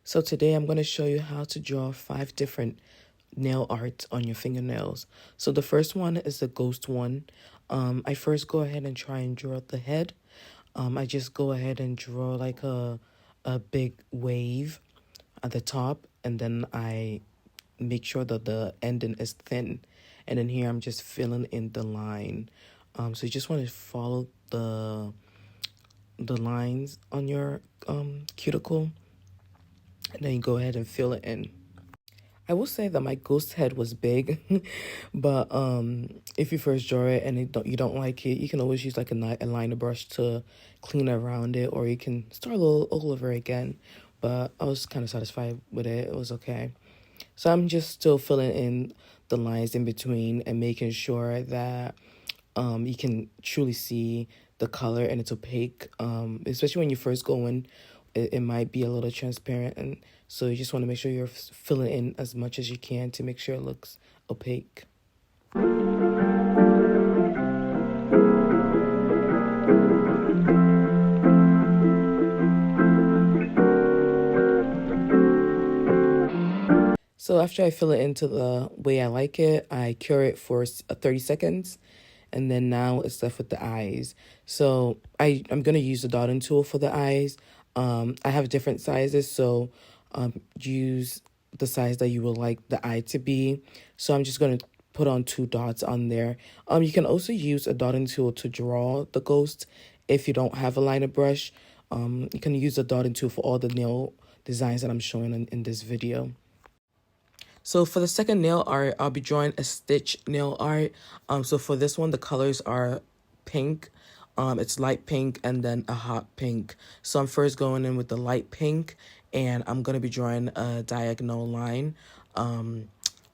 So today I'm going to show you how to draw 5 different nail art on your fingernails. So the first one is the ghost one. I first go ahead and try and draw the head. I just go ahead and draw like a big wave at the top, and then I make sure that the ending is thin. And then here I'm just filling in the line. So you just want to follow the lines on your cuticle, and then you go ahead and fill it in. I will say that my ghost head was big, but if you first draw it and you don't like it, you can always use like a liner brush to clean around it, or you can start all over again. But I was kind of satisfied with it. It was okay. So I'm just still filling in the lines in between and making sure that you can truly see the color and it's opaque. Especially when you first go in, it might be a little transparent, and so you just want to make sure you're filling in as much as you can to make sure it looks opaque. So after I fill it into the way I like it, I cure it for 30 seconds. And then now it's left with the eyes. So I'm going to use the dotting tool for the eyes. I have different sizes, so use the size that you would like the eye to be. So I'm just going to put on 2 dots on there. You can also use a dotting tool to draw the ghost if you don't have a liner brush. You can use a dotting tool for all the nail designs that I'm showing in this video. So for the second nail art, I'll be drawing a stitch nail art. So for this one, the colors are pink. It's light pink and then a hot pink. So I'm first going in with the light pink, and I'm going to be drawing a diagonal line. And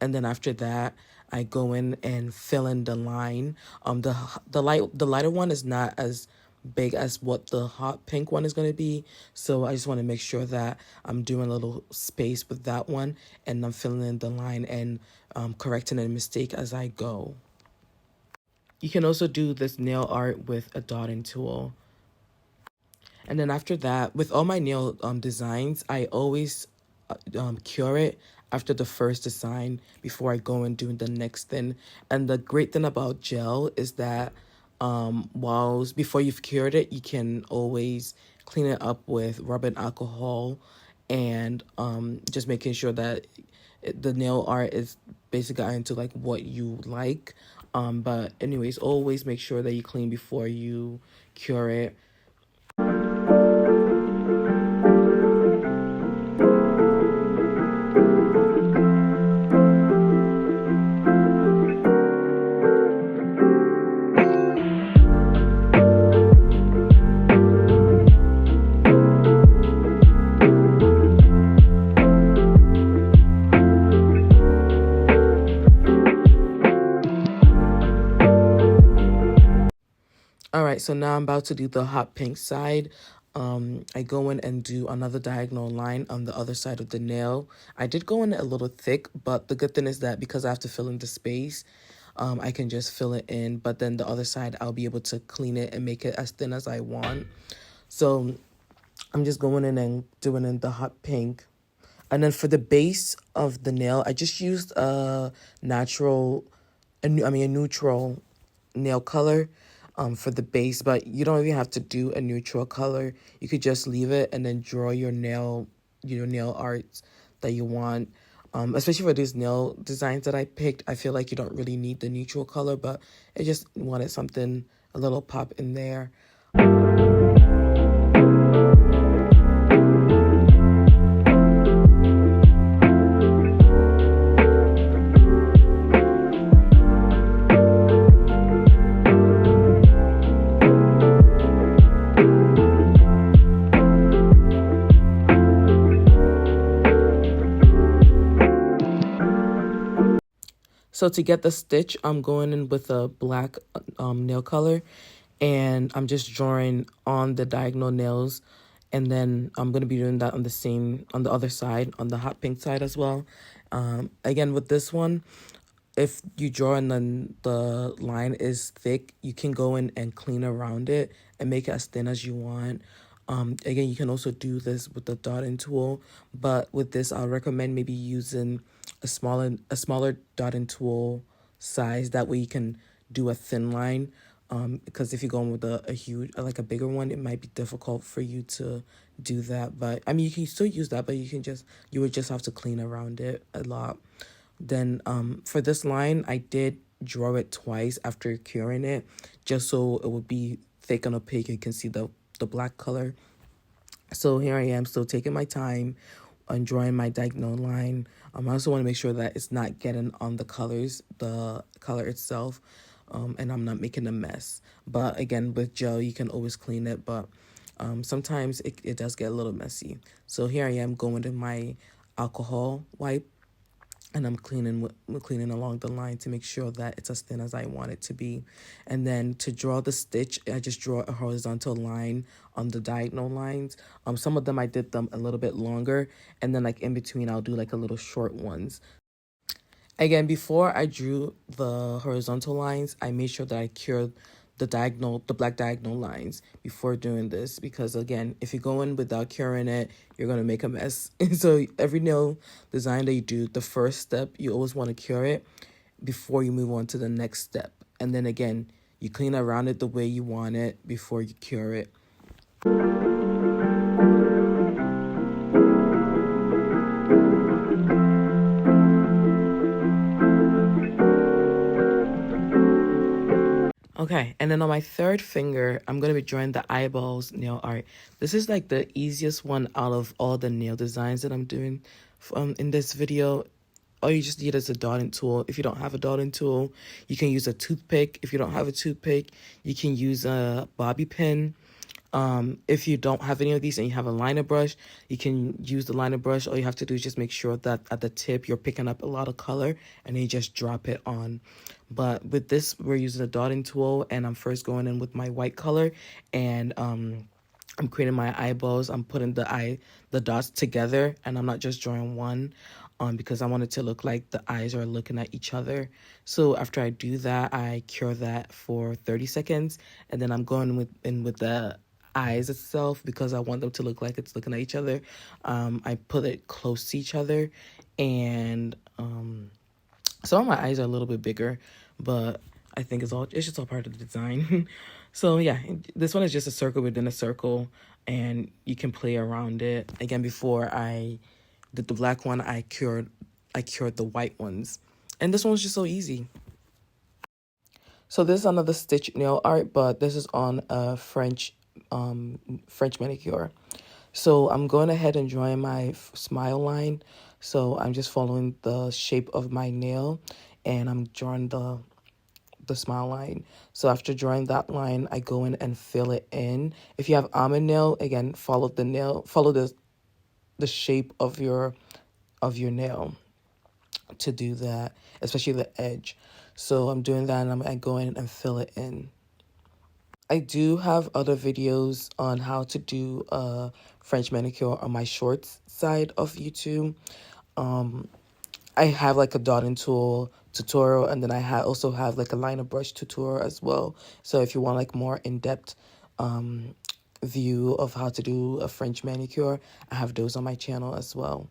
then after that, I go in and fill in the line. The lighter one is not as big as what the hot pink one is going to be, so I just want to make sure that I'm doing a little space with that one, and I'm filling in the line and correcting a mistake as I go. You can also do this nail art with a dotting tool. And then after that, with all my nail designs, I always cure it after the first design before I go and do the next thing. And the great thing about gel is that before you've cured it, you can always clean it up with rubbing alcohol, and just making sure that the nail art is basically into like what you like. But anyways, always make sure that you clean before you cure it. All right, so now I'm about to do the hot pink side. I go in and do another diagonal line on the other side of the nail. I did go in a little thick, but the good thing is that because I have to fill in the space, I can just fill it in. But then the other side, I'll be able to clean it and make it as thin as I want. So I'm just going in and doing in the hot pink. And then for the base of the nail, I just used a neutral nail color for the base, but you don't even have to do a neutral color. You could just leave it and then draw your nail arts that you want. Especially for these nail designs that I picked, I feel like you don't really need the neutral color, but I just wanted something, a little pop in there. So to get the stitch, I'm going in with a black nail color, and I'm just drawing on the diagonal nails, and then I'm going to be doing that on the other side, on the hot pink side as well. Again, with this one, if you draw and then the line is thick, you can go in and clean around it and make it as thin as you want. Again, you can also do this with the dotting tool, but with this, I'll recommend maybe using a smaller dotting tool size. That way you can do a thin line. Because if you're going with a huge, like a bigger one, it might be difficult for you to do that. But I mean, you can still use that, but you would just have to clean around it a lot. Then for this line, I did draw it twice after curing it, just so it would be thick and opaque. You can see the black color. So here I am still taking my time on drawing my diagonal line. I also want to make sure that it's not getting on the color itself, and I'm not making a mess. But again, with gel, you can always clean it, but sometimes it does get a little messy. So here I am going in my alcohol wipe, and I'm cleaning along the line to make sure that it's as thin as I want it to be. And then to draw the stitch, I just draw a horizontal line on the diagonal lines. Some of them I did them a little bit longer, and then like in between I'll do like a little short ones. Again, before I drew the horizontal lines, I made sure that I cured the black diagonal lines before doing this, because again, if you go in without curing it, you're going to make a mess. So every nail design that you do, the first step, you always want to cure it before you move on to the next step. And then again, you clean around it the way you want it before you cure it. Okay, and then on my third finger, I'm going to be drawing the eyeballs nail art. This is like the easiest one out of all the nail designs that I'm doing in this video. All you just need is a dotting tool. If you don't have a dotting tool, you can use a toothpick. If you don't have a toothpick, you can use a bobby pin. If you don't have any of these and you have a liner brush, you can use the liner brush. All you have to do is just make sure that at the tip you're picking up a lot of color, and then you just drop it on. But with this, we're using a dotting tool, and I'm first going in with my white color, and I'm creating my eyeballs. I'm putting the dots together, and I'm not just drawing one, because I want it to look like the eyes are looking at each other. So after I do that, I cure that for 30 seconds, and then I'm going with the eyes itself, because I want them to look like it's looking at each other. I put it close to each other, and some of my eyes are a little bit bigger, but I think it's just all part of the design. So yeah, this one is just a circle within a circle, and you can play around it. Again, before I did the black one, I cured the white ones, and this one's just so easy. So this is another stitch nail art, but this is on a French manicure. So I'm going ahead and drawing my smile line. So I'm just following the shape of my nail, and I'm drawing the smile line. So after drawing that line, I go in and fill it in. If you have almond nail, again, follow the shape of your nail to do that, especially the edge. So I'm doing that, and I go in and fill it in. I do have other videos on how to do a French manicure on my shorts side of YouTube. I have like a dotting tool tutorial, and then I also have like a liner brush tutorial as well. So if you want like more in-depth view of how to do a French manicure, I have those on my channel as well.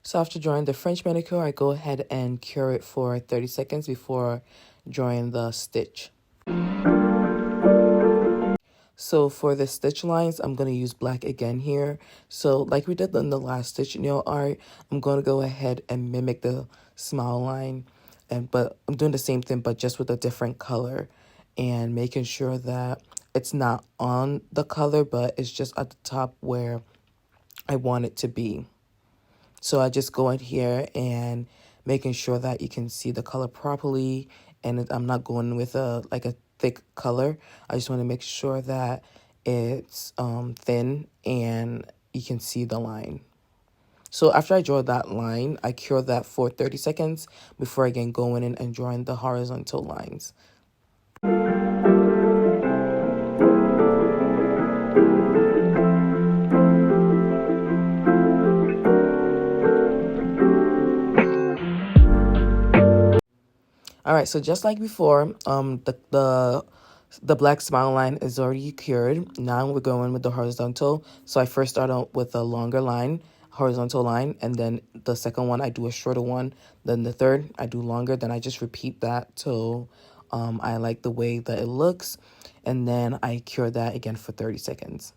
So after drawing the French manicure, I go ahead and cure it for 30 seconds before drawing the stitch. So for the stitch lines, I'm going to use black again here. So like we did in the last stitch nail art, I'm going to go ahead and mimic the smile line. But I'm doing the same thing, but just with a different color, and making sure that it's not on the color, but it's just at the top where I want it to be. So I just go in here and making sure that you can see the color properly, and I'm not going with a thick color. I just want to make sure that it's thin and you can see the line. So after I draw that line, I cure that for 30 seconds before again going in and drawing the horizontal lines. All right, so just like before, the The black smile line is already cured. Now we're going with the horizontal. So I first start out with a longer line, horizontal line, and then the second one I do a shorter one. Then the third I do longer. Then I just repeat that till I like the way that it looks, and then I cure that again for 30 seconds.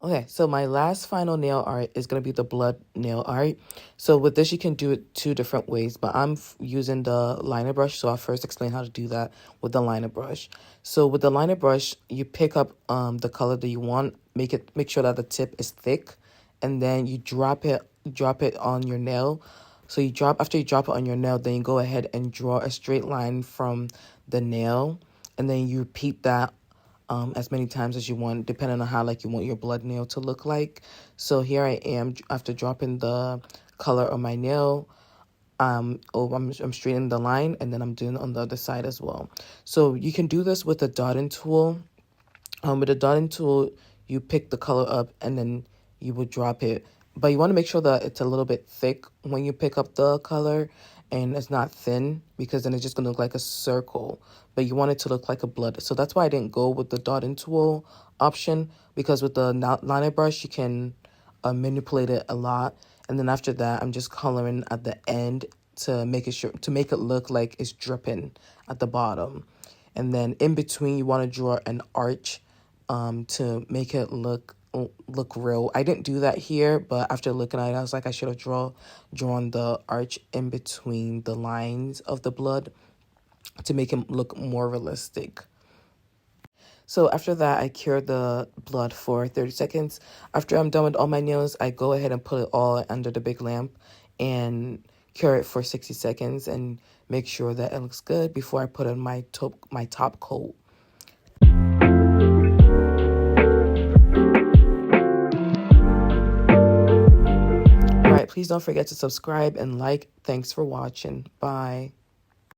Okay, so my last final nail art is going to be the blood nail art. So with this, you can do it two different ways, but I'm using the liner brush. So I'll first explain how to do that with the liner brush. So with the liner brush, you pick up the color that you want, make sure that the tip is thick, and then you drop it on your nail. So after you drop it on your nail, then you go ahead and draw a straight line from the nail, and then you repeat that as many times as you want, depending on how you want your blood nail to look like. So here I am after dropping the color on my nail. I'm straightening the line, and then I'm doing it on the other side as well. So you can do this with a dotting tool. With a dotting tool, you pick the color up and then you would drop it. But you want to make sure that it's a little bit thick when you pick up the color and it's not thin, because then it's just going to look like a circle. But you want it to look like a blood. So that's why I didn't go with the dotting tool option, because with the liner brush, you can manipulate it a lot. And then after that, I'm just coloring at the end to make it look like it's dripping at the bottom. And then in between, you want to draw an arch to make it look real. I didn't do that here, but after looking at it, I was like, I should have drawn the arch in between the lines of the blood to make him look more realistic. So after that, I cure the blood for 30 seconds. After I'm done with all my nails, I go ahead and put it all under the big lamp and cure it for 60 seconds and make sure that it looks good before I put on my top coat. All right, please don't forget to subscribe and like. Thanks for watching. Bye.